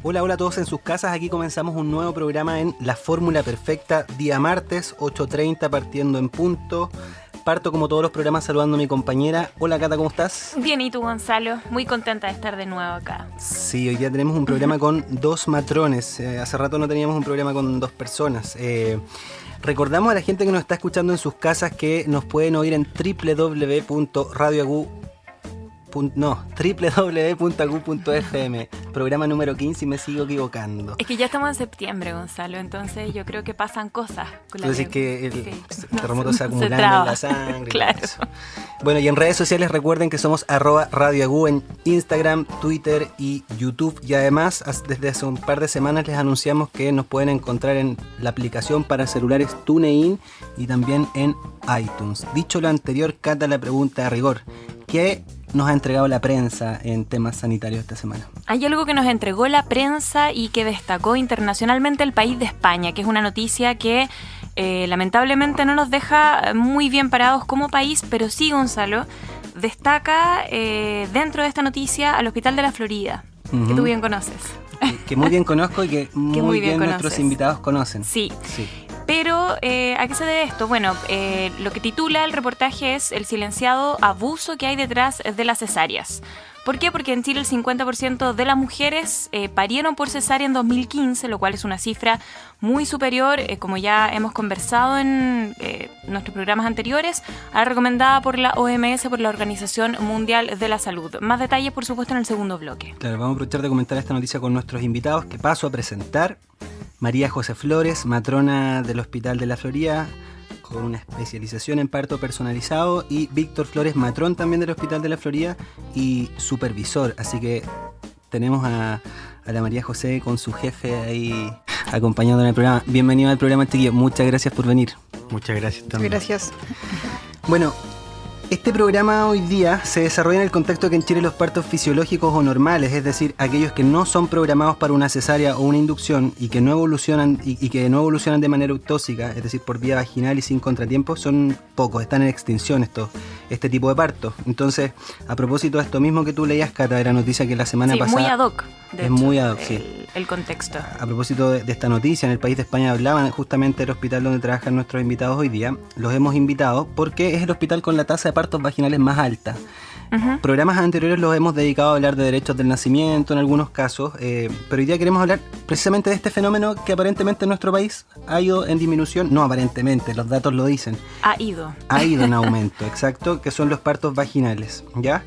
Hola, hola a todos en sus casas. Aquí comenzamos un nuevo programa en La Fórmula Perfecta, día martes, 8:30, partiendo en punto. Parto como todos los programas saludando a mi compañera. Hola Cata, ¿cómo estás? Bien, ¿y tú, Gonzalo? Muy contenta de estar de nuevo acá. Sí, hoy día tenemos un programa con dos matrones. Hace rato no teníamos un programa con dos personas. Recordamos a la gente que nos está escuchando en sus casas que nos pueden oír en www.agu.fm, programa número 15 y me sigo equivocando. Es que ya estamos en septiembre, Gonzalo, entonces yo creo que pasan cosas. Entonces que el terremoto se acumulando en la sangre. Claro. Bueno, y en redes sociales recuerden que somos @radioagu en Instagram, Twitter y YouTube. Y además, desde hace un par de semanas les anunciamos que nos pueden encontrar en la aplicación para celulares TuneIn y también en iTunes. Dicho lo anterior, Cata, la pregunta a rigor. ¿Qué nos ha entregado la prensa en temas sanitarios esta semana? Hay algo que nos entregó la prensa y que destacó internacionalmente el país de España, que es una noticia que lamentablemente no nos deja muy bien parados como país, pero sí, Gonzalo, destaca dentro de esta noticia al Hospital de la Florida, que tú bien conoces. Que muy bien conozco y que muy bien nuestros invitados conocen. Sí. Pero, ¿a qué se debe esto? Bueno, lo que titula el reportaje es el silenciado abuso que hay detrás de las cesáreas. ¿Por qué? Porque en Chile el 50% de las mujeres parieron por cesárea en 2015, lo cual es una cifra muy superior, como ya hemos conversado en nuestros programas anteriores, a la recomendada por la OMS, por la Organización Mundial de la Salud. Más detalles, por supuesto, en el segundo bloque. Claro, vamos a aprovechar de comentar esta noticia con nuestros invitados, que paso a presentar. María José Flores, matrona del Hospital de la Florida, con una especialización en parto personalizado, y Víctor Flores, matrón también del Hospital de la Florida y supervisor. Así que tenemos a la María José con su jefe ahí acompañando en el programa. Bienvenido al programa, chiquillo. Muchas gracias por venir. Muchas gracias también. Gracias. Bueno, este programa hoy día se desarrolla en el contexto que en Chile los partos fisiológicos o normales, es decir, aquellos que no son programados para una cesárea o una inducción y que no evolucionan de manera autóxica, es decir, por vía vaginal y sin contratiempo, son pocos, están en extinción este tipo de partos. Entonces, a propósito de esto mismo que tú leías, Cata, de la noticia que la semana pasada... muy ad hoc, de hecho, muy ad hoc, sí. El contexto. A propósito de esta noticia, en el país de España hablaban justamente del hospital donde trabajan nuestros invitados hoy día. Los hemos invitado porque es el hospital con la tasa de partos vaginales más alta. Programas anteriores los hemos dedicado a hablar de derechos del nacimiento en algunos casos, pero hoy día queremos hablar precisamente de este fenómeno que aparentemente en nuestro país ha ido en disminución. No aparentemente, los datos lo dicen. Ha ido en aumento, exacto, que son los partos vaginales, ¿ya?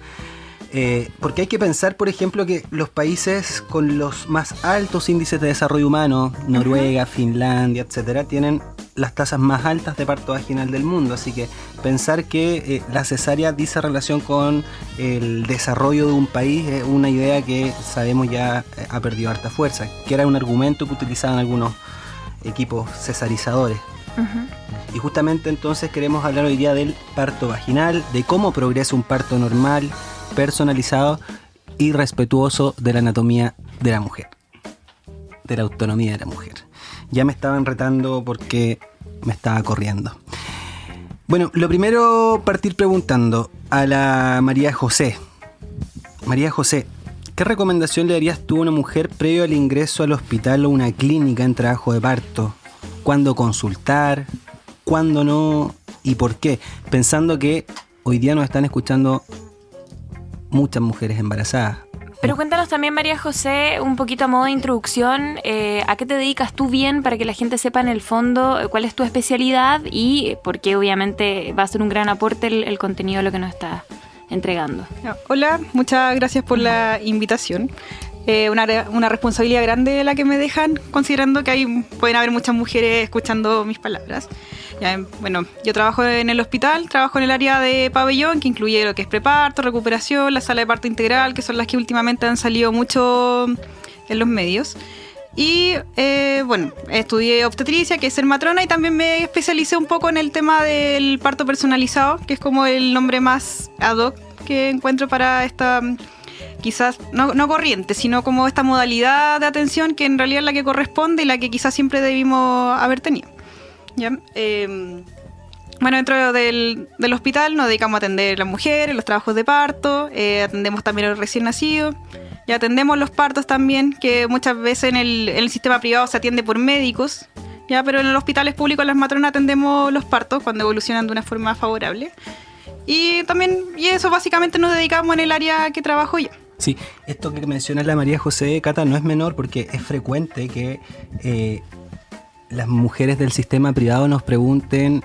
Porque hay que pensar, por ejemplo, que los países con los más altos índices de desarrollo humano, Noruega, Finlandia, etcétera, tienen las tasas más altas de parto vaginal del mundo. Así que pensar que la cesárea dice relación con el desarrollo de un país es una idea que sabemos ya ha perdido harta fuerza, que era un argumento que utilizaban algunos equipos cesarizadores. Y justamente entonces queremos hablar hoy día del parto vaginal, de cómo progresa un parto normal, personalizado y respetuoso de la anatomía de la mujer, de la autonomía de la mujer. Ya me estaban retando porque me estaba corriendo. Bueno, lo primero, partir preguntando a la María José. María José, ¿qué recomendación le darías tú a una mujer previo al ingreso al hospital o una clínica en trabajo de parto? ¿Cuándo consultar? ¿Cuándo no? ¿Y por qué? Pensando que hoy día nos están escuchando muchas mujeres embarazadas. Pero cuéntanos también, María José, un poquito a modo de introducción, ¿a qué te dedicas tú bien para que la gente sepa en el fondo cuál es tu especialidad y por qué obviamente va a ser un gran aporte el contenido de lo que nos estás entregando? Hola, muchas gracias por la invitación. Una responsabilidad grande la que me dejan, considerando que pueden haber muchas mujeres escuchando mis palabras. Bueno, yo trabajo en el hospital, trabajo en el área de pabellón, que incluye lo que es preparto, recuperación, la sala de parto integral, que son las que últimamente han salido mucho en los medios. Y bueno, estudié obstetricia, que es ser matrona, y también me especialicé un poco en el tema del parto personalizado, que es como el nombre más ad hoc que encuentro para esta... quizás no corriente, sino como esta modalidad de atención que en realidad es la que corresponde y la que quizás siempre debimos haber tenido. ¿Ya? Bueno, dentro del hospital nos dedicamos a atender a las mujeres, los trabajos de parto, atendemos también a los recién nacidos, Y atendemos los partos también, que muchas veces en el sistema privado se atiende por médicos, ya, pero en los hospitales públicos las matronas atendemos los partos cuando evolucionan de una forma favorable. Y eso básicamente nos dedicamos en el área que trabajo yo. Sí, esto que menciona la María José, Cata, no es menor porque es frecuente que las mujeres del sistema privado nos pregunten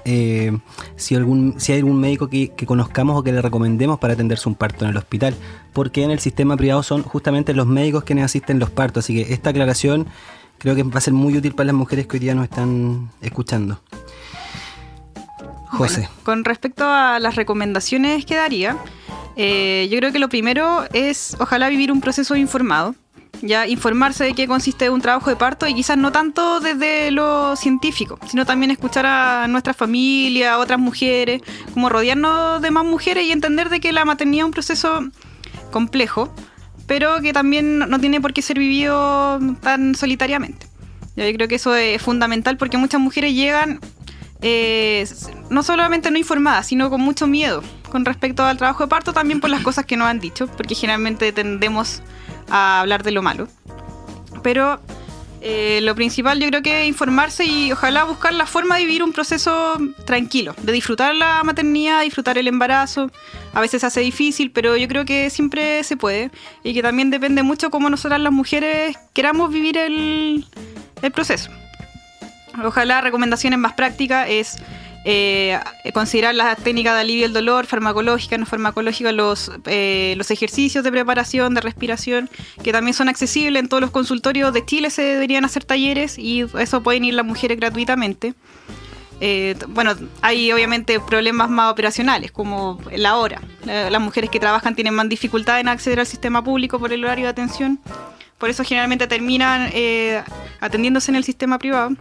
si hay algún médico que conozcamos o que le recomendemos para atenderse un parto en el hospital, porque en el sistema privado son justamente los médicos quienes asisten los partos, así que esta aclaración creo que va a ser muy útil para las mujeres que hoy día nos están escuchando. José. Bueno, con respecto a las recomendaciones que daría, yo creo que lo primero es ojalá vivir un proceso informado, ya informarse de qué consiste un trabajo de parto y quizás no tanto desde lo científico, sino también escuchar a nuestra familia, a otras mujeres, como rodearnos de más mujeres y entender de que la maternidad es un proceso complejo, pero que también no tiene por qué ser vivido tan solitariamente. Yo creo que eso es fundamental porque muchas mujeres llegan no solamente no informadas, sino con mucho miedo con respecto al trabajo de parto, también por las cosas que nos han dicho, porque generalmente tendemos a hablar de lo malo. Pero lo principal yo creo que es informarse y ojalá buscar la forma de vivir un proceso tranquilo, de disfrutar la maternidad, disfrutar el embarazo. A veces se hace difícil, pero yo creo que siempre se puede y que también depende mucho cómo nosotras las mujeres queramos vivir el proceso. Ojalá recomendaciones más prácticas es considerar las técnicas de alivio del dolor, farmacológicas, no farmacológicas, los ejercicios de preparación, de respiración, que también son accesibles en todos los consultorios de Chile. Se deberían hacer talleres y eso pueden ir las mujeres gratuitamente. Bueno, hay obviamente problemas más operacionales, como la hora. Las mujeres que trabajan tienen más dificultad en acceder al sistema público por el horario de atención. Por eso generalmente terminan atendiéndose en el sistema privado.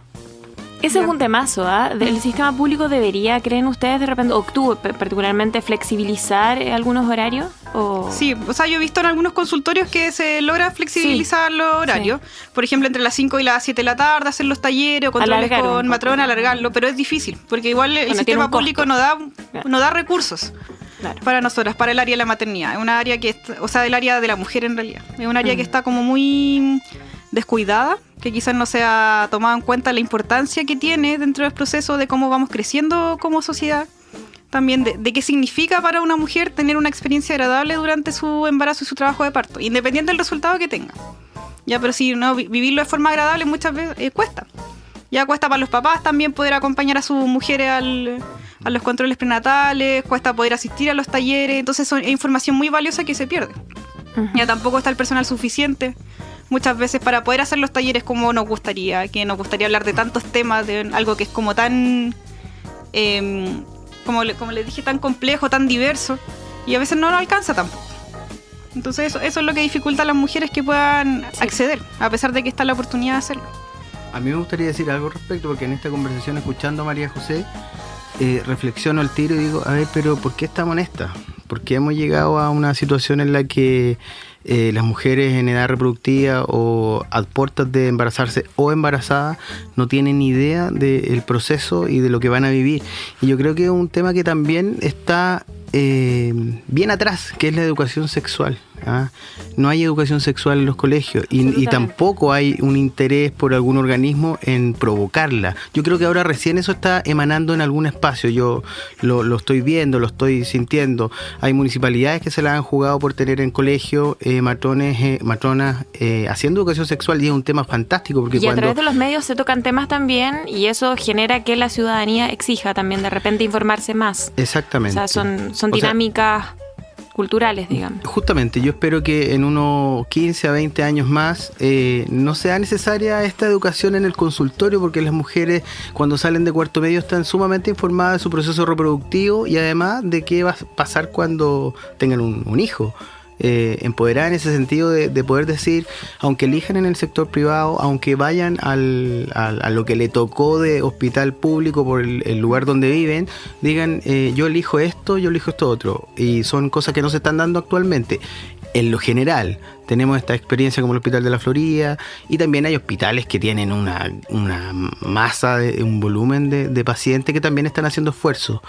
Ese es un temazo, ¿ah? ¿El sistema público debería, creen ustedes, de repente, o tú particularmente, flexibilizar algunos horarios? ¿O? Sí, o sea, yo he visto en algunos consultorios que se logra flexibilizar los horarios. Sí. Por ejemplo, entre las 5 y las 7 de la tarde, hacer los talleres o controles con matrona, alargarlo, pero es difícil, porque igual el sistema público no da recursos. Claro. Para nosotras, para el área de la maternidad. Es una área que, o sea, del área de la mujer en realidad. Es un área que está como muy descuidada, que quizás no se ha tomado en cuenta la importancia que tiene dentro del proceso de cómo vamos creciendo como sociedad. También de qué significa para una mujer tener una experiencia agradable durante su embarazo y su trabajo de parto, independiente del resultado que tenga. Ya, pero si no, vivirlo de forma agradable muchas veces cuesta. Ya cuesta para los papás también poder acompañar a sus mujeres a los controles prenatales, cuesta poder asistir a los talleres, entonces es información muy valiosa que se pierde. Uh-huh. Ya tampoco está el personal suficiente muchas veces para poder hacer los talleres como nos gustaría, que nos gustaría hablar de tantos temas, de algo que es como tan, como les dije, tan complejo, tan diverso, y a veces no nos alcanza tampoco. Entonces eso es lo que dificulta a las mujeres que puedan acceder, a pesar de que está la oportunidad de hacerlo. A mí me gustaría decir algo al respecto, porque en esta conversación, escuchando a María José, reflexiono al tiro y digo, a ver, pero ¿por qué estamos en esta? ¿Por qué hemos llegado a una situación en la que las mujeres en edad reproductiva o a puertas de embarazarse o embarazadas no tienen ni idea del proceso y de lo que van a vivir? Y yo creo que es un tema que también está bien atrás, que es la educación sexual. No hay educación sexual en los colegios y tampoco hay un interés por algún organismo en provocarla. Yo creo que ahora recién eso está emanando en algún espacio. Yo lo estoy viendo, lo estoy sintiendo. Hay municipalidades que se la han jugado por tener en colegio matronas haciendo educación sexual, y es un tema fantástico porque a través de los medios se tocan temas también, y eso genera que la ciudadanía exija también de repente informarse más. Exactamente. O sea, son dinámicas culturales, digamos. Justamente, yo espero que en unos 15 a 20 años más no sea necesaria esta educación en el consultorio, porque las mujeres cuando salen de cuarto medio están sumamente informadas de su proceso reproductivo y además de qué va a pasar cuando tengan un hijo. Empoderada en ese sentido de poder decir, aunque elijan en el sector privado, aunque vayan a lo que le tocó de hospital público por el lugar donde viven, digan, yo elijo esto otro, y son cosas que no se están dando actualmente. En lo general, tenemos esta experiencia como el Hospital de la Florida, y también hay hospitales que tienen una masa, un volumen de pacientes que también están haciendo esfuerzos.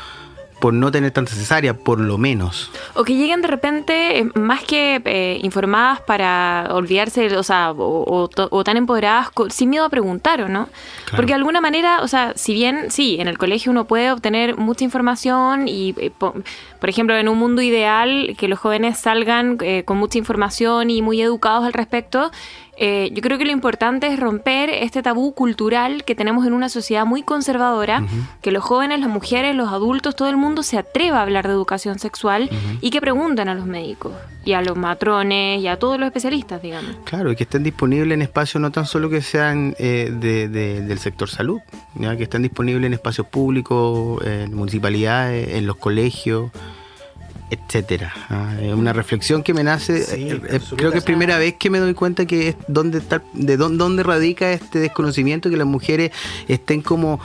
por no tener tanta cesárea, por lo menos. O que lleguen de repente, más que informadas para olvidarse, o sea, o tan empoderadas, sin miedo a preguntar, ¿o no? Claro. Porque de alguna manera, o sea, si bien, sí, en el colegio uno puede obtener mucha información y, por ejemplo, en un mundo ideal, que los jóvenes salgan con mucha información y muy educados al respecto, yo creo que lo importante es romper este tabú cultural que tenemos en una sociedad muy conservadora, que los jóvenes, las mujeres, los adultos, todo el mundo se atreva a hablar de educación sexual y que pregunten a los médicos y a los matrones y a todos los especialistas, digamos. Claro, y que estén disponibles en espacios no tan solo que sean del sector salud, ¿ya? Que estén disponibles en espacios públicos, en municipalidades, en los colegios, etcétera. Es una reflexión que me nace. Creo que es primera vez que me doy cuenta que es dónde radica este desconocimiento, que las mujeres estén como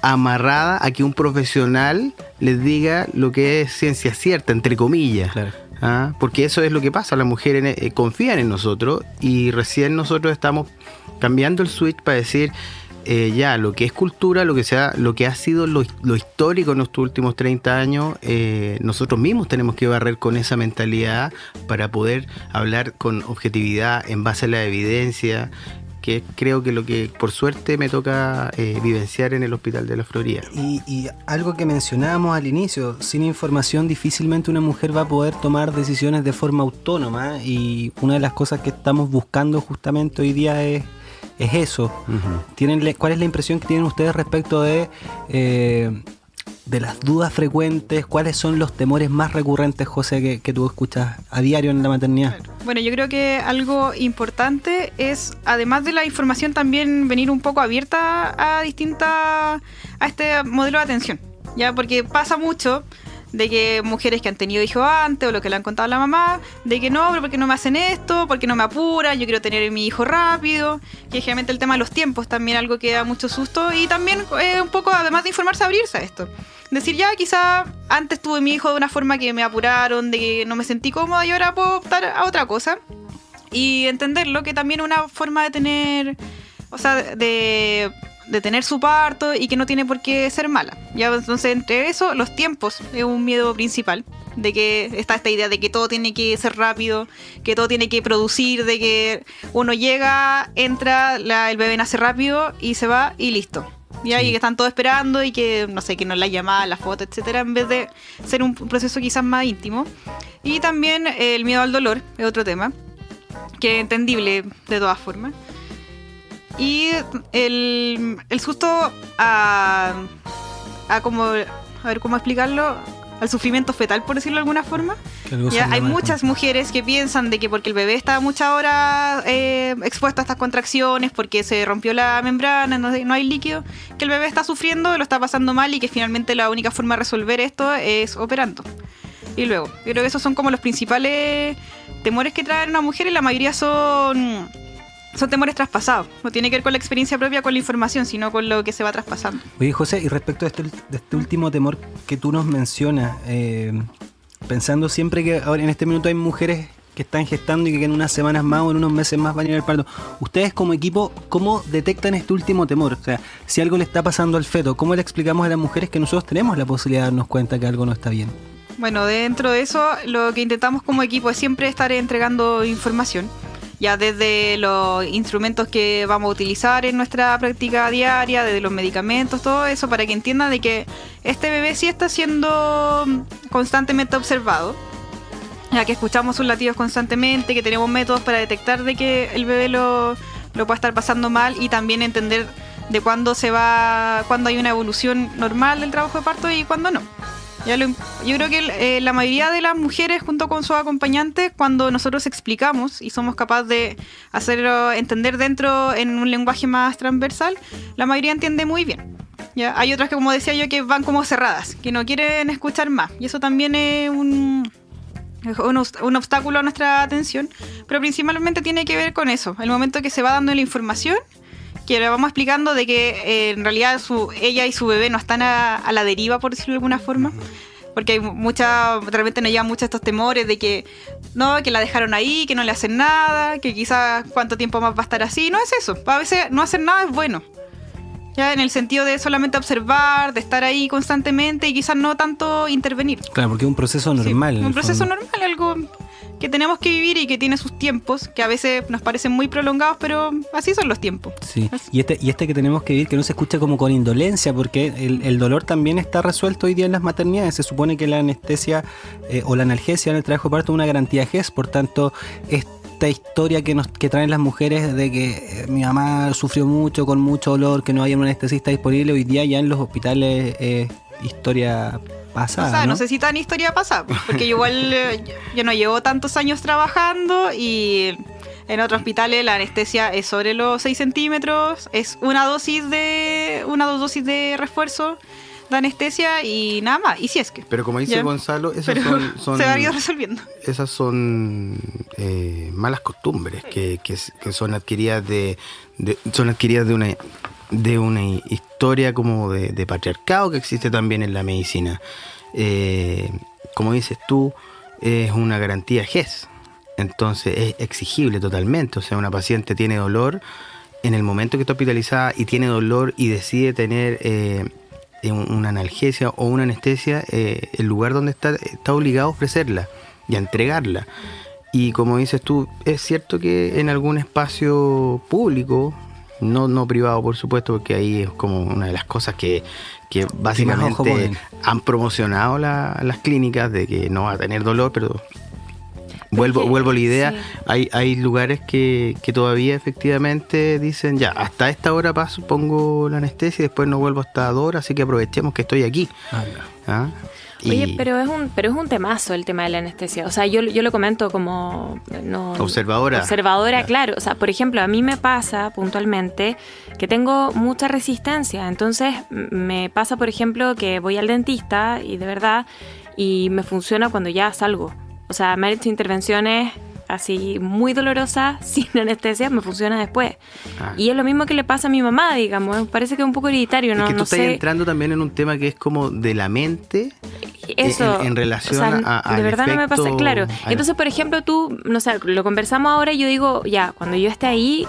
amarradas a que un profesional les diga lo que es ciencia cierta, entre comillas. Claro. Porque eso es lo que pasa, las mujeres confían en nosotros y recién nosotros estamos cambiando el switch para decir ya lo que es cultura, lo que ha sido lo histórico en estos últimos 30 años, nosotros mismos tenemos que barrer con esa mentalidad para poder hablar con objetividad en base a la evidencia, que creo que lo que por suerte me toca vivenciar en el Hospital de la Florida. Y algo que mencionábamos al inicio, sin información difícilmente una mujer va a poder tomar decisiones de forma autónoma, y una de las cosas que estamos buscando justamente hoy día es eso. ¿Cuál es la impresión que tienen ustedes respecto de las dudas frecuentes? ¿Cuáles son los temores más recurrentes, José, que tú escuchas a diario en la maternidad? Bueno, yo creo que algo importante es, además de la información, también venir un poco abierta a este modelo de atención, ¿ya? Porque pasa mucho de que mujeres que han tenido hijos antes, o lo que le han contado a la mamá, de que no, pero ¿por qué no me hacen esto? ¿Por qué no me apuran? Yo quiero tener a mi hijo rápido. Que generalmente el tema de los tiempos también algo que da mucho susto, y también un poco, además de informarse, abrirse a esto. Decir, ya quizá antes tuve mi hijo de una forma que me apuraron, de que no me sentí cómoda, y ahora puedo optar a otra cosa. Y entenderlo, que también una forma de tener, o sea, de tener su parto, y que no tiene por qué ser mala. Ya, entonces, entre eso, los tiempos es un miedo principal, de que está esta idea de que todo tiene que ser rápido, que todo tiene que producir, de que uno llega, entra, el bebé nace rápido y se va y listo. ¿Ya? Sí. Y que están todos esperando, y que, no sé, que no la llamada, la foto, etcétera, en vez de ser un proceso quizás más íntimo. Y también el miedo al dolor es otro tema, que es entendible de todas formas. Y el susto a cómo explicarlo, al sufrimiento fetal, por decirlo de alguna forma. Ya hay muchas mujeres que piensan de que porque el bebé está muchas horas expuesto a estas contracciones, porque se rompió la membrana, no hay líquido, que el bebé está sufriendo, lo está pasando mal, y que finalmente la única forma de resolver esto es operando. Y luego, yo creo que esos son como los principales temores que traen una mujer, y la mayoría son temores traspasados. No tiene que ver con la experiencia propia, con la información, sino con lo que se va traspasando. Oye, José, y respecto a este último temor que tú nos mencionas, pensando siempre que ahora en este minuto hay mujeres que están gestando y que en unas semanas más o en unos meses más van a ir al parto, ustedes como equipo, ¿cómo detectan este último temor? O sea, si algo le está pasando al feto, ¿cómo le explicamos a las mujeres que nosotros tenemos la posibilidad de darnos cuenta que algo no está bien? Bueno, dentro de eso, lo que intentamos como equipo es siempre estar entregando información, ya desde los instrumentos que vamos a utilizar en nuestra práctica diaria, desde los medicamentos, todo eso, para que entiendan de que este bebé sí está siendo constantemente observado, ya que escuchamos sus latidos constantemente, que tenemos métodos para detectar de que el bebé lo puede estar pasando mal, y también entender de cuándo hay una evolución normal del trabajo de parto y cuándo no. Yo creo que la mayoría de las mujeres, junto con sus acompañantes, cuando nosotros explicamos y somos capaces de hacerlo entender dentro en un lenguaje más transversal, la mayoría entiende muy bien. ¿Ya? Hay otras que, como decía yo, que van como cerradas, que no quieren escuchar más, y eso también es un obstáculo a nuestra atención, pero principalmente tiene que ver con eso, el momento que se va dando la información, que le vamos explicando de que en realidad ella y su bebé no están a la deriva, por decirlo de alguna forma, porque hay realmente nos llevan muchos estos temores de que no, que la dejaron ahí, que no le hacen nada, que quizás cuánto tiempo más va a estar así. No es eso, a veces no hacer nada es bueno. ya en el sentido de solamente observar, de estar ahí constantemente y quizás no tanto intervenir. Claro, porque es un proceso normal. Sí, un proceso normal, algo que tenemos que vivir y que tiene sus tiempos, que a veces nos parecen muy prolongados, pero así son los tiempos. Sí, y este que tenemos que vivir, que no se escucha como con indolencia, porque el dolor también está resuelto hoy día en las maternidades. Se supone que la anestesia o la analgesia en el trabajo de parto es una garantía GES, por tanto, esta historia que traen las mujeres de que mi mamá sufrió mucho, con mucho dolor, que no había un anestesista disponible, hoy día ya en los hospitales es historia pasada, o sea, ¿no? no sé si tan historia pasada, porque yo igual yo no llevo tantos años trabajando y en otros hospitales la anestesia es sobre los 6 centímetros, es una o dos dosis de refuerzo de anestesia y nada más, y si es que. Pero como dice ya. Gonzalo, esas Pero son se va a ir resolviendo. esas son malas costumbres que son adquiridas de una historia como de patriarcado que existe también en la medicina. Como dices tú, es una garantía GES, entonces es exigible totalmente. O sea, una paciente tiene dolor en el momento que está hospitalizada y tiene dolor y decide tener una analgesia o una anestesia, el lugar donde está obligado a ofrecerla y a entregarla. Y como dices tú, es cierto que en algún espacio público, no privado por supuesto, porque ahí es como una de las cosas que básicamente han promocionado las clínicas, de que no va a tener dolor, pero vuelvo a la idea, sí. Hay lugares que todavía efectivamente dicen, ya, hasta esta hora pongo la anestesia y después no vuelvo hasta 2 horas, así que aprovechemos que estoy aquí. ¿Ah? Oye, pero es un temazo el tema de la anestesia. O sea, yo lo comento como... Observadora, claro. O sea, por ejemplo, a mí me pasa puntualmente que tengo mucha resistencia. Entonces, me pasa, por ejemplo, que voy al dentista y de verdad, y me funciona cuando ya salgo. O sea, me han hecho intervenciones así muy dolorosas sin anestesia, me funciona después. Y es lo mismo que le pasa a mi mamá, digamos. Parece que es un poco hereditario, ¿no? Es que tú no estás entrando también en un tema que es como de la mente. Eso, en relación a de verdad no me pasa, claro. Al... Entonces, por ejemplo, tú, no sé, lo conversamos ahora y yo digo, ya, cuando yo esté ahí,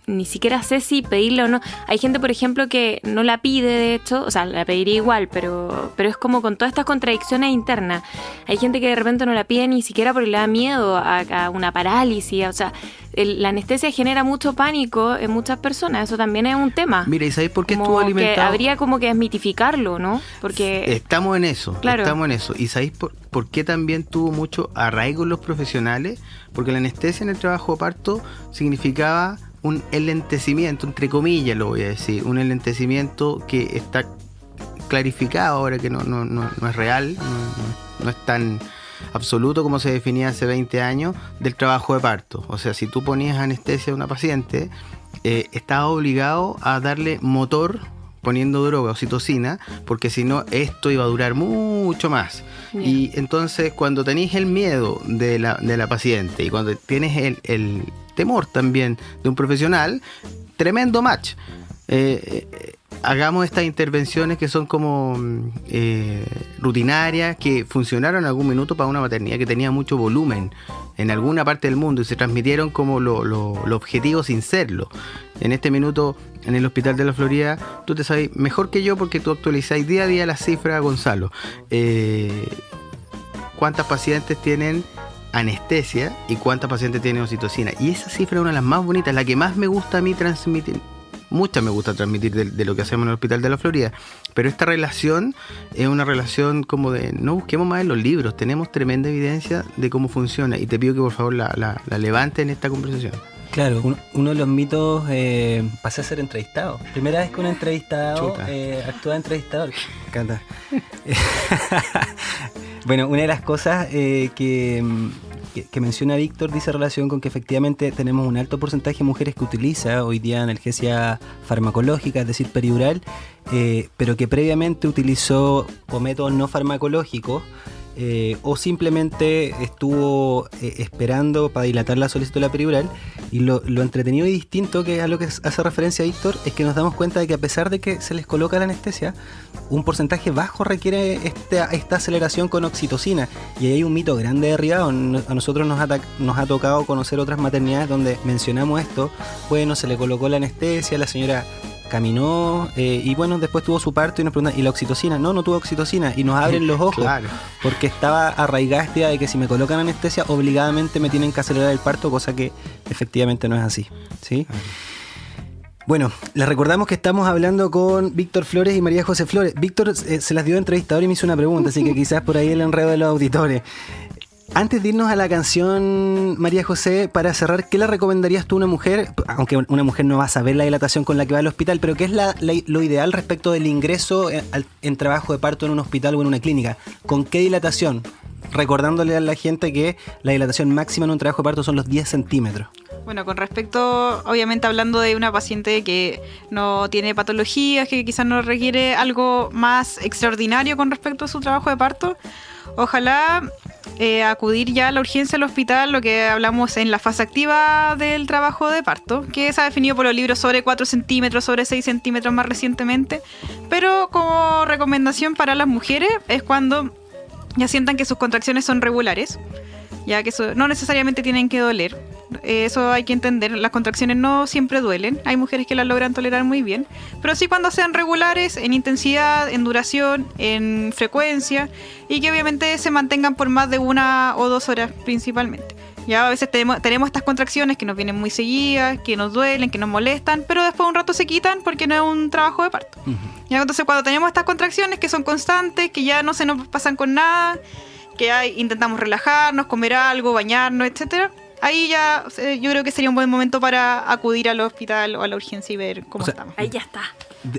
ni siquiera sé si pedirla o no. Hay gente, por ejemplo, que no la pide, de hecho, o sea, la pediría igual, pero es como con todas estas contradicciones internas. Hay gente que de repente no la pide ni siquiera porque le da miedo a una parálisis, o sea, la anestesia genera mucho pánico en muchas personas, eso también es un tema. Mira, ¿y sabéis por qué como estuvo alimentado? Que habría como que desmitificarlo, ¿no? Porque estamos en eso, claro. Estamos en eso. ¿Y sabéis por qué también tuvo mucho arraigo en los profesionales? Porque la anestesia en el trabajo de parto significaba un enlentecimiento, entre comillas lo voy a decir, un enlentecimiento que está clarificado ahora, que no es real, no es tan absoluto como se definía hace 20 años del trabajo de parto. O sea, si tú ponías anestesia a una paciente, estabas obligado a darle motor poniendo droga, oxitocina, porque si no esto iba a durar mucho más. Yeah. Y entonces cuando tenéis el miedo de la paciente y cuando tienes el temor también de un profesional, tremendo match. Hagamos estas intervenciones que son como rutinarias, que funcionaron en algún minuto para una maternidad que tenía mucho volumen en alguna parte del mundo y se transmitieron como lo objetivo sin serlo. En este minuto, en el Hospital de la Florida, tú te sabes mejor que yo porque tú actualizáis día a día las cifras, Gonzalo. ¿Cuántas pacientes tienen anestesia y cuántas pacientes tienen oxitocina? Y esa cifra es una de las más bonitas, la que más me gusta a mí transmitir. Muchas me gusta transmitir de lo que hacemos en el Hospital de la Florida, pero esta relación es una relación como de no busquemos más en los libros, tenemos tremenda evidencia de cómo funciona y te pido que por favor la levante en esta conversación. Claro, uno de los mitos, pasé a ser entrevistado. Primera vez que un entrevistado actúa de entrevistador. Me encanta. Bueno, una de las cosas que menciona Víctor dice relación con que efectivamente tenemos un alto porcentaje de mujeres que utiliza hoy día analgesia farmacológica, es decir, peridural, pero que previamente utilizó o métodos no farmacológicos o simplemente estuvo esperando para dilatar la solicitud de la peridural. Y lo entretenido y distinto, que es a lo que hace referencia Víctor, es que nos damos cuenta de que a pesar de que se les coloca la anestesia, un porcentaje bajo requiere esta aceleración con oxitocina. Y ahí hay un mito grande derribado. A nosotros nos ha tocado conocer otras maternidades donde mencionamos esto. Bueno, se le colocó la anestesia, la señora caminó y bueno, después tuvo su parto y nos preguntan, ¿y la oxitocina? No tuvo oxitocina, y nos abren los ojos, claro, porque estaba arraigada esta idea de que si me colocan anestesia obligadamente me tienen que acelerar el parto, cosa que efectivamente no es así, ¿sí? Bueno, les recordamos que estamos hablando con Víctor Flores y María José Flores. Víctor se las dio de entrevistador y me hizo una pregunta, así que quizás por ahí el enredo de los auditores. Antes de irnos a la canción, María José, para cerrar, ¿qué le recomendarías tú a una mujer? Aunque una mujer no va a saber la dilatación con la que va al hospital, pero ¿qué es lo ideal respecto del ingreso en trabajo de parto en un hospital o en una clínica? ¿Con qué dilatación? Recordándole a la gente que la dilatación máxima en un trabajo de parto son los 10 centímetros. Bueno, con respecto, obviamente hablando de una paciente que no tiene patologías, que quizás no requiere algo más extraordinario con respecto a su trabajo de parto, ojalá acudir ya a la urgencia del hospital, lo que hablamos en la fase activa del trabajo de parto, que se ha definido por los libros sobre 4 centímetros, sobre 6 centímetros más recientemente, pero como recomendación para las mujeres es cuando ya sientan que sus contracciones son regulares, ya que eso no necesariamente tienen que doler. Eso hay que entender, las contracciones no siempre duelen, hay mujeres que las logran tolerar muy bien, pero sí cuando sean regulares en intensidad, en duración, en frecuencia, y que obviamente se mantengan por más de 1 o 2 horas principalmente. Ya a veces tenemos estas contracciones que nos vienen muy seguidas, que nos duelen, que nos molestan, pero después de un rato se quitan porque no es un trabajo de parto. Ya, entonces cuando tenemos estas contracciones que son constantes, que ya no se nos pasan con nada, que intentamos relajarnos, comer algo, bañarnos, etcétera, ahí ya yo creo que sería un buen momento para acudir al hospital o a la urgencia y ver cómo estamos. Ahí ya está.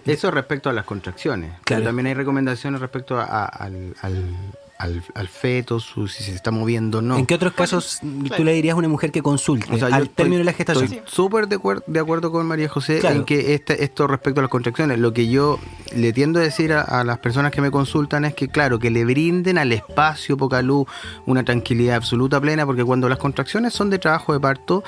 Eso respecto a las contracciones. Claro. Pero también hay recomendaciones respecto al feto, si se está moviendo o no. ¿En qué otros casos tú le dirías a una mujer que consulte al término de la gestación? Estoy súper de acuerdo con María José en que esto respecto a las contracciones, lo que yo le tiendo a decir a las personas que me consultan es que, claro, que le brinden al espacio poca luz una tranquilidad absoluta, plena, porque cuando las contracciones son de trabajo de parto,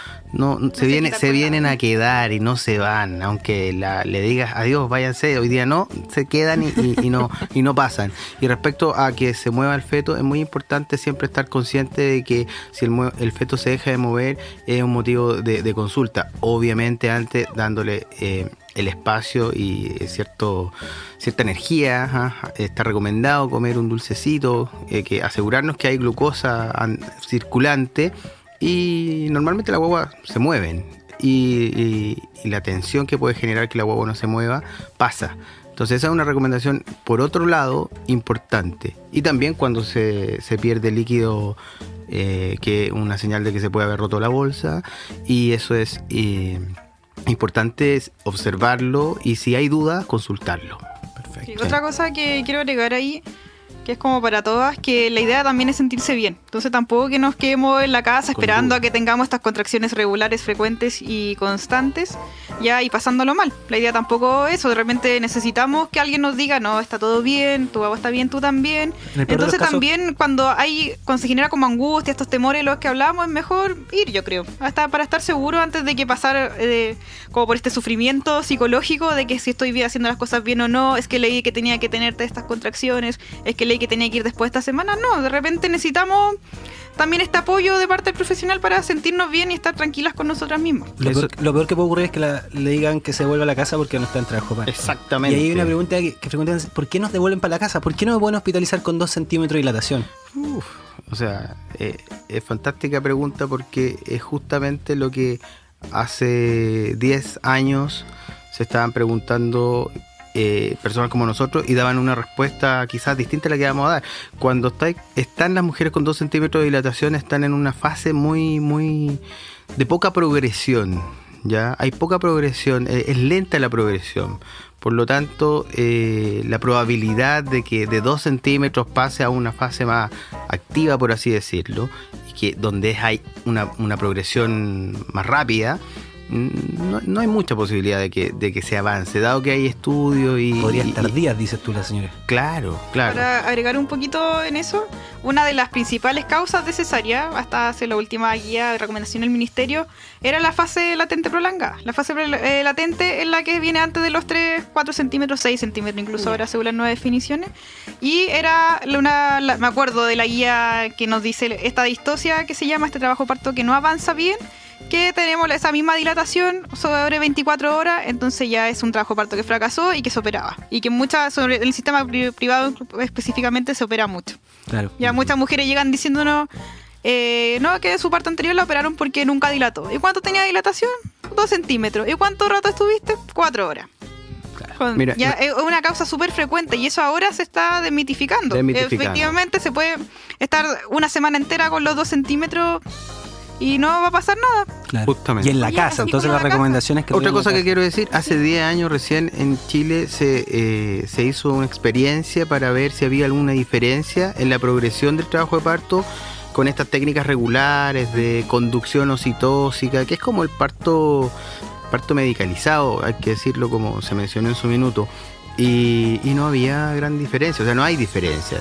se vienen a quedar y no se van, aunque le digas adiós, váyanse, hoy día no, se quedan y no pasan. Y respecto a que se mueva el feto, es muy importante siempre estar consciente de que si el feto se deja de mover es un motivo de consulta, obviamente antes dándole el espacio y cierta energía. Está recomendado comer un dulcecito, que asegurarnos que hay glucosa circulante, y normalmente las guaguas se mueven y la tensión que puede generar que la guagua no se mueva pasa. Entonces esa es una recomendación, por otro lado, importante. Y también cuando se pierde líquido, que es una señal de que se puede haber roto la bolsa, y eso es importante observarlo, y si hay duda, consultarlo. Perfecto. Sí, otra cosa que quiero agregar ahí, que es como para todas, que la idea también es sentirse bien. Entonces tampoco que nos quedemos en la casa esperando a que tengamos estas contracciones regulares, frecuentes y constantes, ya, y pasándolo mal. La idea tampoco es eso, de repente necesitamos que alguien nos diga, no, está todo bien, tu agua está bien, tú también. Entonces también cuando se genera como angustia, estos temores de los que hablamos, es mejor ir, yo creo, hasta para estar seguro antes de que pasar como por este sufrimiento psicológico de que si estoy haciendo las cosas bien o no, es que leí que tenía que tener estas contracciones, es que leí que tenía que ir después de esta semana. No, de repente necesitamos también este apoyo de parte del profesional para sentirnos bien y estar tranquilas con nosotras mismas. Lo peor que puede ocurrir es que le digan que se vuelva a la casa porque no está en trabajo. Exactamente. Y ahí hay una pregunta que frecuentan: ¿por qué nos devuelven para la casa? ¿Por qué no me pueden hospitalizar con 2 centímetros de dilatación? O sea, es fantástica pregunta, porque es justamente lo que hace 10 años se estaban preguntando personas como nosotros, y daban una respuesta quizás distinta a la que vamos a dar. Cuando están las mujeres con 2 centímetros de dilatación, están en una fase muy de poca progresión, ¿ya? Hay poca progresión, es lenta la progresión. Por lo tanto, la probabilidad de que de 2 centímetros pase a una fase más activa, por así decirlo, y que donde hay una progresión más rápida, no hay mucha posibilidad de que se avance, dado que hay estudios y... Podría estar días, dices tú, la señora. Claro. Para agregar un poquito en eso, una de las principales causas de cesárea, hasta hace la última guía de recomendación del ministerio, era la fase latente prolongada. La fase latente es la que viene antes de los 3, 4 centímetros, 6 centímetros, incluso ahora según las nuevas definiciones. Y era me acuerdo de la guía que nos dice esta distosia que se llama, este trabajo parto que no avanza bien, que tenemos esa misma dilatación sobre 24 horas, entonces ya es un trabajo de parto que fracasó y que se operaba. Y que sobre el sistema privado específicamente se opera mucho. Claro. Ya muchas mujeres llegan diciéndonos, no, que su parto anterior la operaron porque nunca dilató. ¿Y cuánto tenía dilatación? 2 centímetros. ¿Y cuánto rato estuviste? 4 horas. Mira, ya es una causa súper frecuente y eso ahora se está desmitificando. Efectivamente se puede estar una semana entera con los 2 centímetros y no va a pasar nada. Claro. Justamente. Y en la casa, entonces la recomendación es que... Otra cosa que quiero decir, hace 10 años recién en Chile se hizo una experiencia para ver si había alguna diferencia en la progresión del trabajo de parto con estas técnicas regulares de conducción ocitósica, que es como el parto medicalizado, hay que decirlo como se mencionó en su minuto, y no había gran diferencia, o sea, no hay diferencia.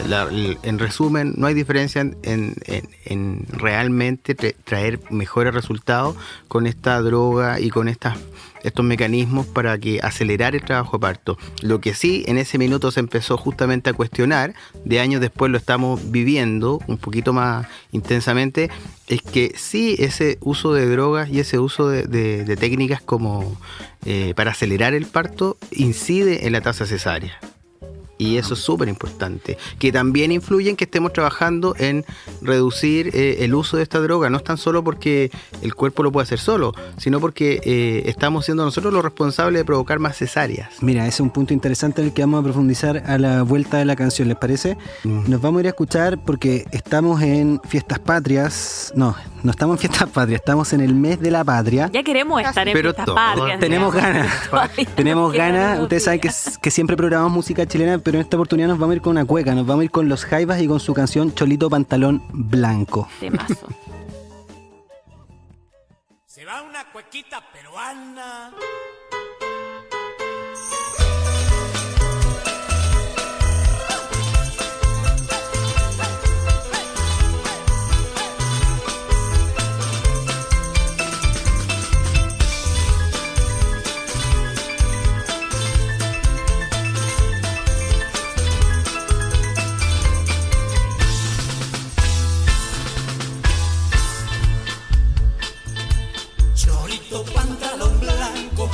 En resumen, no hay diferencia en realmente traer mejores resultados con esta droga y con estos mecanismos para que acelerar el trabajo de parto. Lo que sí en ese minuto se empezó justamente a cuestionar, de años después lo estamos viviendo un poquito más intensamente, es que sí ese uso de drogas y ese uso de técnicas como para acelerar el parto incide en la tasa cesárea. Y eso es súper importante, que también influye en que estemos trabajando en reducir el uso de esta droga. No es tan solo porque el cuerpo lo puede hacer solo, sino porque estamos siendo nosotros los responsables de provocar más cesáreas. Mira, ese es un punto interesante en el que vamos a profundizar a la vuelta de la canción, ¿les parece? Nos vamos a ir a escuchar porque estamos en Fiestas Patrias. No estamos en Fiestas Patrias, estamos en el mes de la patria. Ya queremos estar en Fiestas Patrias. Tenemos ganas. Ustedes saben que siempre programamos música chilena, pero en esta oportunidad nos vamos a ir con una cueca, nos vamos a ir con Los Jaivas y con su canción Cholito Pantalón Blanco. Temazo. Se va una cuequita peruana. Pantalón blanco,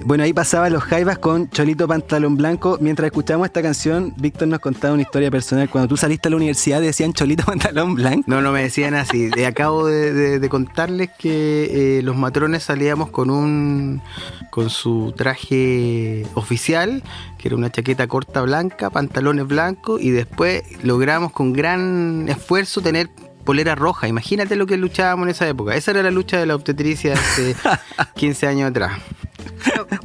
Bueno, ahí pasaba Los Jaivas con Cholito Pantalón Blanco. Mientras escuchábamos esta canción, Víctor nos contaba una historia personal. Cuando tú saliste a la universidad decían Cholito Pantalón Blanco. No me decían así. Acabo de contarles que los matrones salíamos con su traje oficial, que era una chaqueta corta blanca, pantalones blancos, y después logramos con gran esfuerzo tener polera roja. Imagínate lo que luchábamos en esa época. Esa era la lucha de la obstetricia hace 15 años atrás.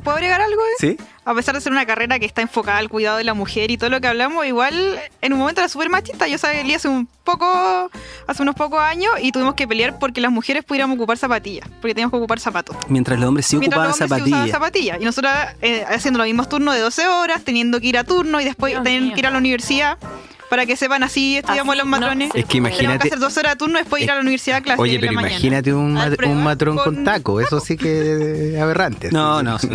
¿Puedo agregar algo? ¿Sí? A pesar de ser una carrera que está enfocada al cuidado de la mujer y todo lo que hablamos, igual en un momento era súper machista. Yo salí hace unos pocos años y tuvimos que pelear porque las mujeres pudiéramos ocupar zapatillas, porque teníamos que ocupar zapatos. Mientras los hombres sí ocupaban zapatillas. Y nosotros haciendo los mismos turnos de 12 horas, teniendo que ir a turno y después tener que ir a la universidad. Para que sepan, así estudiamos así, los matrones. Es que imagínate. Tenemos que hacer 2 horas de turno y después ir a la universidad a clase. Oye, pero imagínate un matrón con taco. Eso sí que es aberrante. No se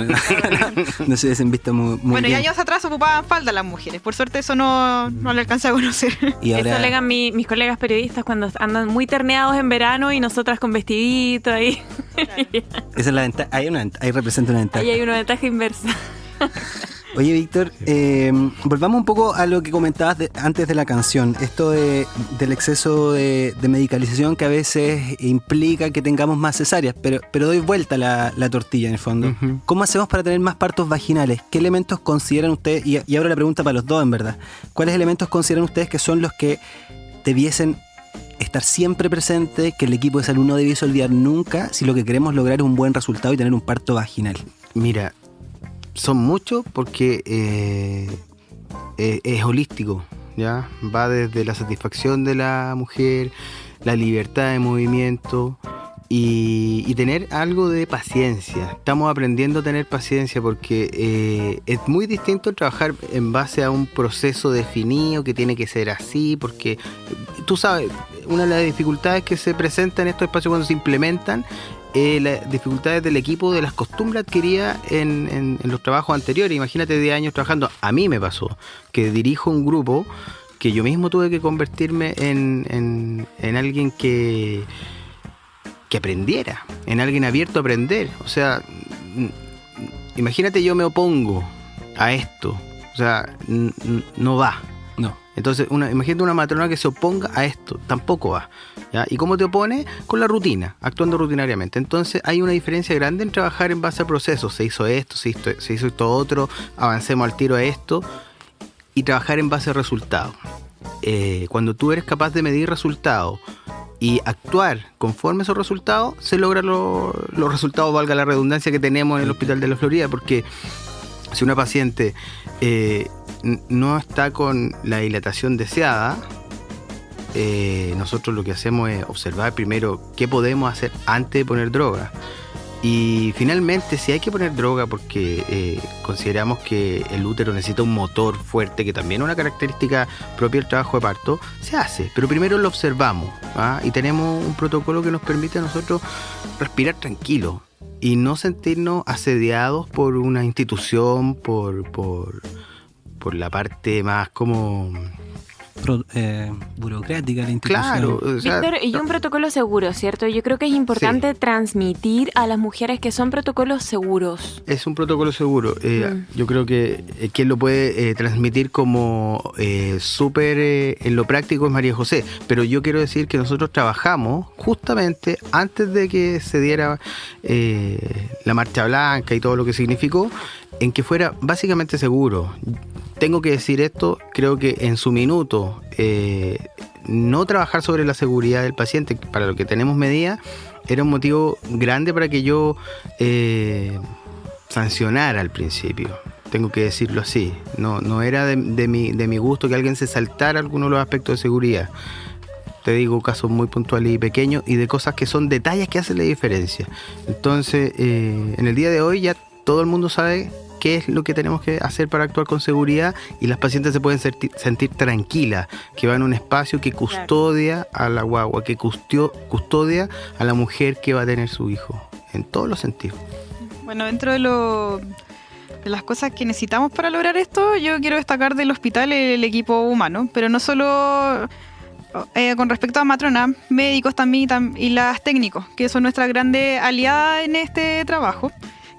hubiesen visto muy bueno, bien. y años atrás ocupaban falda las mujeres. Por suerte eso no le alcancé a conocer. Y ahora... Eso alegan mis colegas periodistas cuando andan muy terneados en verano y nosotras con vestidito ahí. Esa es la ventaja. Ahí representa una ventaja. Ahí hay una ventaja inversa. Oye, Víctor, volvamos un poco a lo que comentabas antes de la canción, esto del exceso de medicalización que a veces implica que tengamos más cesáreas, pero doy vuelta la tortilla en el fondo. Uh-huh. ¿Cómo hacemos para tener más partos vaginales? ¿Qué elementos consideran ustedes? Y ahora la pregunta para los dos, en verdad. ¿Cuáles elementos consideran ustedes que son los que debiesen estar siempre presentes, que el equipo de salud no debiese olvidar nunca si lo que queremos lograr es un buen resultado y tener un parto vaginal? Mira, son muchos porque es holístico, ¿ya? Va desde la satisfacción de la mujer, la libertad de movimiento y tener algo de paciencia. Estamos aprendiendo a tener paciencia porque es muy distinto trabajar en base a un proceso definido que tiene que ser así, porque tú sabes, una de las dificultades que se presentan en estos espacios cuando se implementan las dificultades del equipo, de las costumbres adquiridas en los trabajos anteriores. Imagínate 10 años trabajando. A mí me pasó que dirijo un grupo que yo mismo tuve que convertirme en alguien que aprendiera, en alguien abierto a aprender. O sea, imagínate, yo me opongo a esto. O sea, no va. No. Entonces, imagínate una matrona que se oponga a esto, tampoco va, ¿ya? ¿Y cómo te opone? Con la rutina, actuando rutinariamente. Entonces hay una diferencia grande en trabajar en base a procesos. Se hizo esto, se hizo esto otro, avancemos al tiro a esto, y trabajar en base a resultados. Cuando tú eres capaz de medir resultados y actuar conforme a esos resultados, se logran los resultados, valga la redundancia, que tenemos en el Hospital de la Florida, porque si una paciente no está con la dilatación deseada, nosotros lo que hacemos es observar primero qué podemos hacer antes de poner droga. Y finalmente, si hay que poner droga porque consideramos que el útero necesita un motor fuerte, que también es una característica propia del trabajo de parto, se hace. Pero primero lo observamos, ¿ah? Y tenemos un protocolo que nos permite a nosotros respirar tranquilo y no sentirnos asediados por una institución, por la parte más como burocrática, la institución. Claro, o sea, Víctor, y un protocolo seguro, ¿cierto? Yo creo que es importante transmitir a las mujeres que son protocolos seguros. Es un protocolo seguro. Yo creo que quien lo puede transmitir como súper en lo práctico es María José. Pero yo quiero decir que nosotros trabajamos justamente antes de que se diera la Marcha Blanca y todo lo que significó, en que fuera básicamente seguro. Tengo que decir esto, creo que en su minuto, no trabajar sobre la seguridad del paciente, para lo que tenemos medidas, era un motivo grande para que yo sancionara al principio. Tengo que decirlo así. No era de mi gusto que alguien se saltara algunos de los aspectos de seguridad. Te digo casos muy puntuales y pequeños y de cosas que son detalles que hacen la diferencia. Entonces, en el día de hoy ya todo el mundo sabe qué es lo que tenemos que hacer para actuar con seguridad, y las pacientes se pueden sentir tranquilas, que van a un espacio que custodia a la guagua, que custodia a la mujer que va a tener su hijo, en todos los sentidos. Bueno, dentro de las cosas que necesitamos para lograr esto, yo quiero destacar del hospital el equipo humano, pero no solo con respecto a matronas, médicos también y las técnicos, que son nuestras grandes aliadas en este trabajo,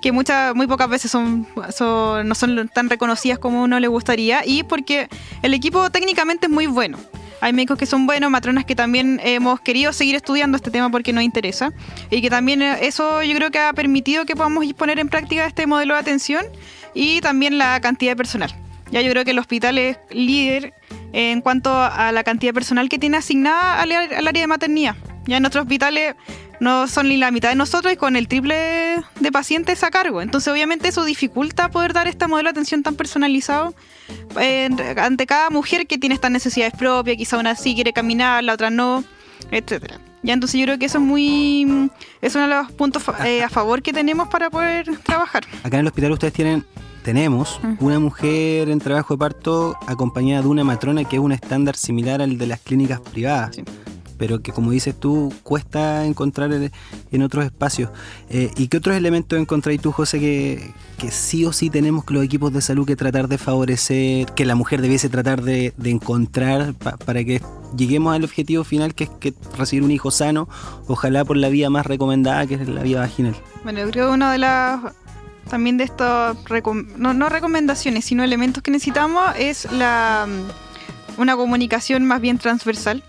que muy pocas veces no son tan reconocidas como uno le gustaría, y porque el equipo técnicamente es muy bueno. Hay médicos que son buenos, matronas que también hemos querido seguir estudiando este tema porque nos interesa, y que también eso yo creo que ha permitido que podamos poner en práctica este modelo de atención, y también la cantidad de personal. Ya yo creo que el hospital es líder en cuanto a la cantidad de personal que tiene asignada al área de maternidad. Ya en nuestros hospitales no son ni la mitad de nosotros y con el triple de pacientes a cargo. Entonces obviamente eso dificulta poder dar este modelo de atención tan personalizado ante cada mujer que tiene estas necesidades propias, quizá una sí quiere caminar, la otra no, etcétera. Ya entonces yo creo que eso es uno de los puntos a favor que tenemos para poder trabajar. Acá en el hospital tenemos una mujer en trabajo de parto acompañada de una matrona que es un estándar similar al de las clínicas privadas. Sí. Pero que, como dices tú, cuesta encontrar en otros espacios. ¿Y qué otros elementos encontráis tú, José, que sí o sí tenemos que los equipos de salud que tratar de favorecer, que la mujer debiese tratar de encontrar para que lleguemos al objetivo final, que es que recibir un hijo sano, ojalá por la vía más recomendada, que es la vía vaginal? Bueno, yo creo que una de las también de estas no recomendaciones, sino elementos que necesitamos es una comunicación más bien transversal,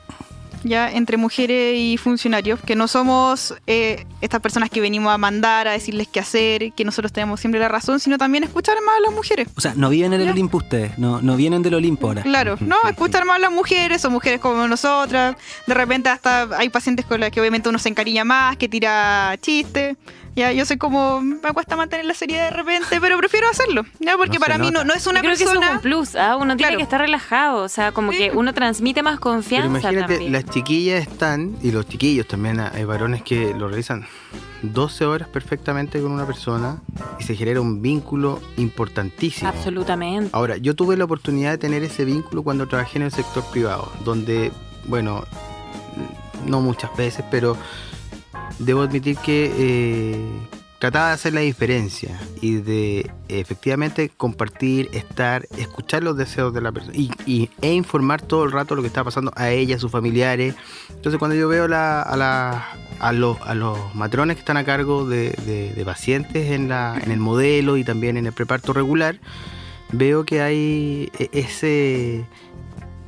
ya entre mujeres y funcionarios, que no somos estas personas que venimos a mandar, a decirles qué hacer, que nosotros tenemos siempre la razón, sino también escuchar más a las mujeres. O sea, no viven en el Olimpo ustedes, no vienen del Olimpo ahora. Claro, no, escuchar más a las mujeres, son mujeres como nosotras, de repente hasta hay pacientes con las que obviamente uno se encariña más, que tira chistes. Ya, yo soy como, me cuesta mantener la seriedad de repente, pero prefiero hacerlo, ya, porque para mí no es una persona. Creo que eso es un plus, uno tiene Claro. que estar relajado, o sea, como que uno transmite más confianza. Pero imagínate, también. las chiquillas están, y los chiquillos también, hay varones que lo realizan 12 horas perfectamente con una persona y se genera un vínculo importantísimo. Absolutamente. Ahora, yo tuve la oportunidad de tener ese vínculo cuando trabajé en el sector privado, donde, bueno, no muchas veces, pero debo admitir que trataba de hacer la diferencia y de efectivamente compartir, escuchar los deseos de la persona e informar todo el rato lo que está pasando a ella, a sus familiares. Entonces, cuando yo veo a los matrones que están a cargo de pacientes en el modelo y también en el preparto regular, veo que hay ese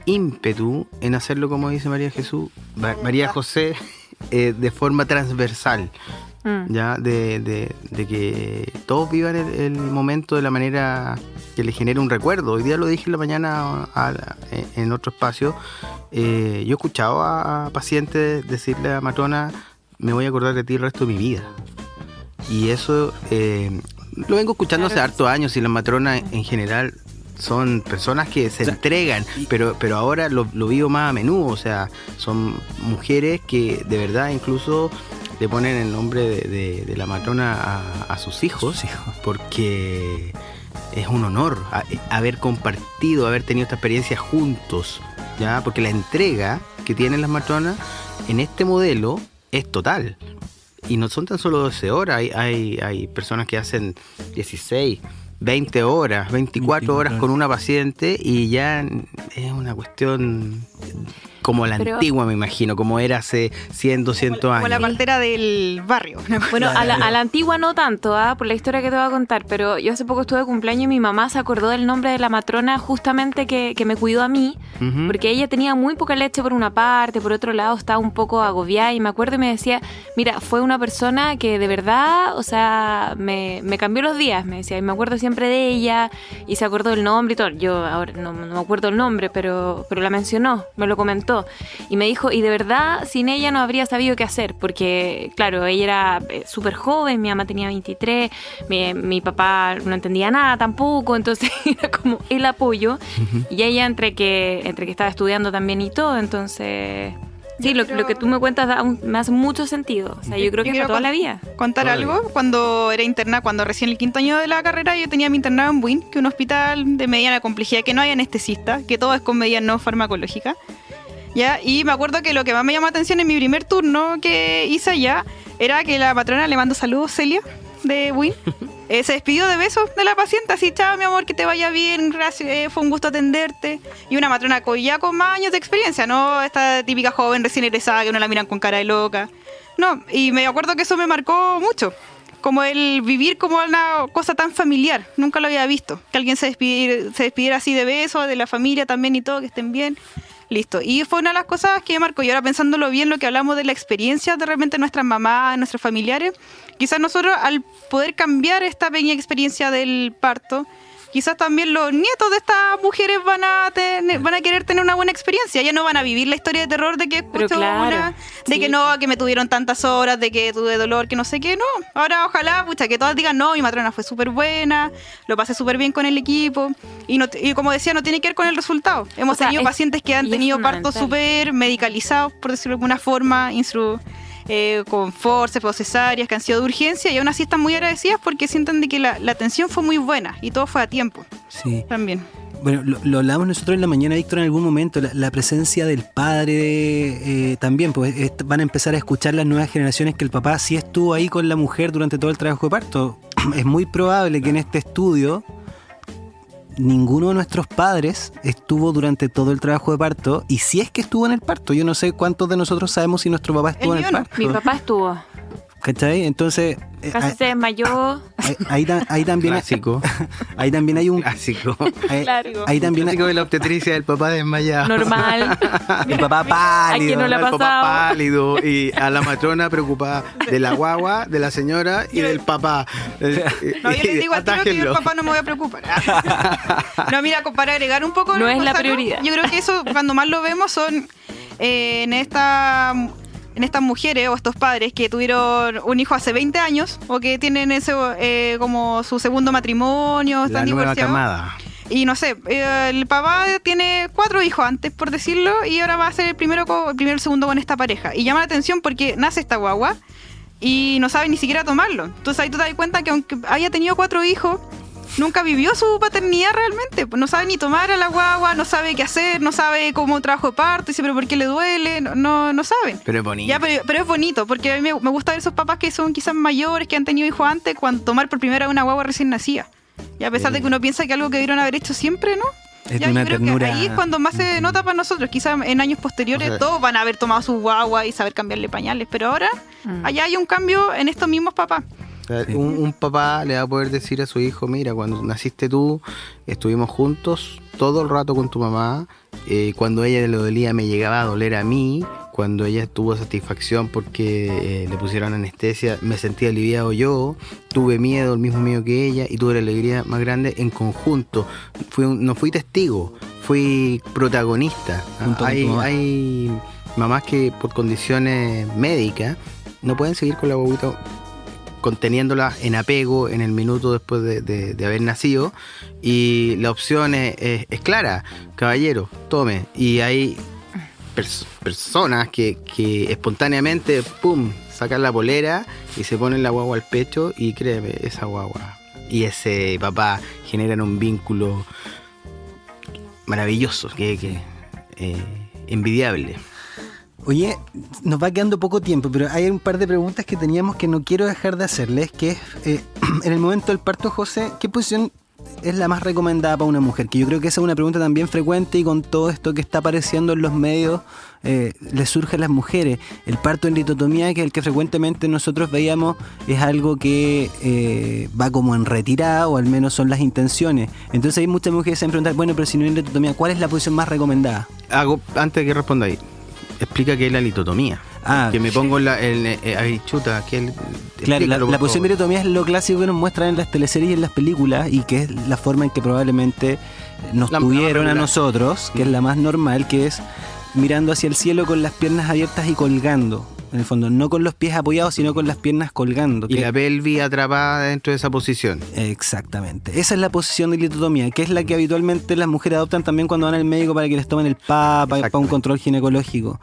ímpetu en hacerlo, como dice María José, de forma transversal, ya de que todos vivan el momento de la manera que les genere un recuerdo. Hoy día lo dije en la mañana en otro espacio. Yo he escuchado a pacientes decirle a matrona: me voy a acordar de ti el resto de mi vida. Y eso lo vengo escuchando hace hartos años, y las matronas en general son personas que se entregan, pero ahora lo vivo más a menudo. O sea, son mujeres que de verdad incluso le ponen el nombre de la matrona a sus hijos, porque es un honor haber compartido, haber tenido esta experiencia juntos, ¿ya? Porque la entrega que tienen las matronas en este modelo es total. Y no son tan solo 12 horas, hay personas que hacen 16, 20 horas, 24 horas con una paciente, y ya es una cuestión como la antigua, me imagino, como era hace 100, 200 años. Como la partera del barrio. Bueno, a la antigua no tanto, por la historia que te voy a contar, pero yo hace poco estuve de cumpleaños y mi mamá se acordó del nombre de la matrona justamente que me cuidó a mí, porque ella tenía muy poca leche por una parte, por otro lado estaba un poco agobiada, y me acuerdo y me decía: mira, fue una persona que de verdad, o sea, me cambió los días, me decía, y me acuerdo siempre de ella, y se acordó del nombre y todo. Yo ahora no me acuerdo el nombre, pero la mencionó, me lo comentó. Y me dijo, y de verdad, sin ella no habría sabido qué hacer, porque, claro, ella era súper joven, mi mamá tenía 23, mi papá no entendía nada tampoco, entonces era como el apoyo, y ella entre que estaba estudiando también y todo, entonces... Sí, lo que tú me cuentas me hace mucho sentido. O sea, yo creo que para toda la vida. Contar algo. Cuando era interna, cuando recién el 5º año de la carrera, yo tenía mi internado en Buin, que es un hospital de mediana complejidad, que no hay anestesista, que todo es con medidas no farmacológicas. ¿Ya? Y me acuerdo que lo que más me llamó la atención en mi primer turno que hice allá era que la matrona, le mando saludos, Celia, de Buin, se despidió de besos de la paciente, así: chao, mi amor, que te vaya bien, gracias, fue un gusto atenderte. Y una matrona ya con más años de experiencia, no esta típica joven recién egresada que uno la miran con cara de loca. No, y me acuerdo que eso me marcó mucho. como el vivir como una cosa tan familiar. Nunca lo había visto. Que alguien se despidiera así de besos, de la familia también y todo, que estén bien. Listo. Y fue una de las cosas que me marcó. Y ahora pensándolo bien, lo que hablamos de la experiencia de repente nuestras mamás, nuestros familiares, quizás nosotros al poder cambiar esta pequeña experiencia del parto, quizás también los nietos de estas mujeres van a querer tener una buena experiencia. Ya no van a vivir la historia de terror de que escucho que no, que me tuvieron tantas horas, de que tuve dolor, que no sé qué, no. Ahora ojalá, que todas digan, no, mi matrona fue súper buena, lo pasé súper bien con el equipo. Y como decía, no tiene que ver con el resultado. Hemos tenido pacientes que han tenido partos súper medicalizados, por decirlo de alguna forma, con forceps o cesáreas que han sido de urgencia, y aún así están muy agradecidas porque sienten de que la atención fue muy buena y todo fue a tiempo. Sí. También. Bueno, lo hablamos nosotros en la mañana, Víctor, en algún momento, la presencia del padre también, pues van a empezar a escuchar las nuevas generaciones que el papá sí estuvo ahí con la mujer durante todo el trabajo de parto. Es muy probable que en este estudio ninguno de nuestros padres estuvo durante todo el trabajo de parto, y si es que estuvo en el parto, yo no sé cuántos de nosotros sabemos si nuestro papá estuvo en el parto. Mi papá estuvo. ¿Cachai? Entonces casi se desmayó. Ahí también clásico. Ahí también hay un clásico. Ahí también clásico de la obstetricia del papá desmayado. Normal. El papá pálido. ¿A quién no le ha El papá pasado? pálido y a la matrona preocupada de la guagua, de la señora y del papá. No, yo les digo al tiro que yo el papá no me voy a preocupar. No, mira, para agregar un poco, no es la prioridad. Yo creo que eso cuando más lo vemos son en estas mujeres o estos padres que tuvieron un hijo hace 20 años o que tienen ese como su segundo matrimonio, están la nueva divorciados. camada. Y no sé, el papá tiene 4 hijos antes, por decirlo, y ahora va a ser el primero o el segundo con esta pareja. Y llama la atención porque nace esta guagua y no sabe ni siquiera tomarlo. Entonces ahí tú te das cuenta que aunque haya tenido 4 hijos, nunca vivió su paternidad realmente. No sabe ni tomar a la guagua, no sabe qué hacer, no sabe cómo trabajo de parto, dice, pero ¿por qué le duele? No saben. Pero es bonito. Ya, pero es bonito, porque a mí me gusta ver esos papás que son quizás mayores, que han tenido hijos antes, cuando tomar por primera vez una guagua recién nacida. Y a pesar de que uno piensa que algo que debieron haber hecho siempre, ¿no? Es Ya, de una yo creo ternura. que ahí es cuando más se nota para nosotros. Quizás en años posteriores, O sea, todos van a haber tomado su guagua y saber cambiarle pañales, pero ahora allá hay un cambio en estos mismos papás. O sea, un papá le va a poder decir a su hijo, mira, cuando naciste tú, estuvimos juntos todo el rato con tu mamá, cuando a ella le dolía me llegaba a doler a mí, cuando ella tuvo satisfacción porque le pusieron anestesia, me sentí aliviado yo, tuve miedo, el mismo miedo que ella, y tuve la alegría más grande en conjunto. No fui testigo, fui protagonista. Hay mamás que por condiciones médicas no pueden seguir con la guaguita conteniéndola en apego en el minuto después de haber nacido, y la opción es clara, caballero, tome. Y hay personas que espontáneamente sacan la polera y se ponen la guagua al pecho, y créeme, esa guagua y ese papá generan un vínculo maravilloso, que envidiable. Oye, nos va quedando poco tiempo, pero hay un par de preguntas que teníamos que no quiero dejar de hacerles, que es, en el momento del parto, José, ¿qué posición es la más recomendada para una mujer? Que yo creo que esa es una pregunta también frecuente, y con todo esto que está apareciendo en los medios, les surge a las mujeres. El parto en litotomía, que es el que frecuentemente nosotros veíamos, es algo que va como en retirada, o al menos son las intenciones. Entonces hay muchas mujeres que se preguntan, bueno, pero si no hay litotomía, ¿cuál es la posición más recomendada? Antes de que responda ahí, explica qué es la litotomía. Que me pongo chuta, claro, la posición de litotomía es lo clásico que nos muestran en las teleseries y en las películas, y que es la forma en que probablemente nos tuvieron a nosotros, que es la más normal, que es mirando hacia el cielo con las piernas abiertas y colgando. En el fondo, no con los pies apoyados, sino con las piernas colgando. Y la pelvis atrapada dentro de esa posición. Exactamente. Esa es la posición de litotomía, que es la que habitualmente las mujeres adoptan también cuando van al médico para que les tomen el PAP, para un control ginecológico.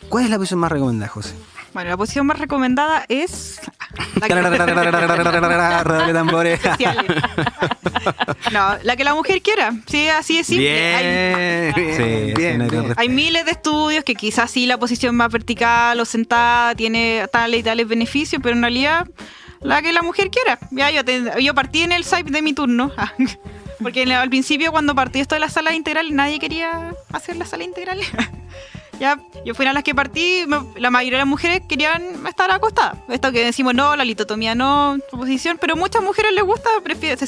¿Cuál es la posición más recomendada, José? Bueno, la posición más recomendada es... Redoble tambores. No, la que la mujer quiera. Sí, así es simple. Bien. Hay miles de estudios que quizás sí la posición más vertical o sentada tiene tales y tales beneficios, pero en realidad la que la mujer quiera. Ya, yo partí en el SAIP de mi turno. Porque al principio, cuando partí esto de la sala integral, nadie quería hacer la sala integral. Ya, yo fui una de las que partí, la mayoría de las mujeres querían estar acostadas. Esto que decimos, no, la litotomía no, su posición, pero muchas mujeres les gusta, se sienten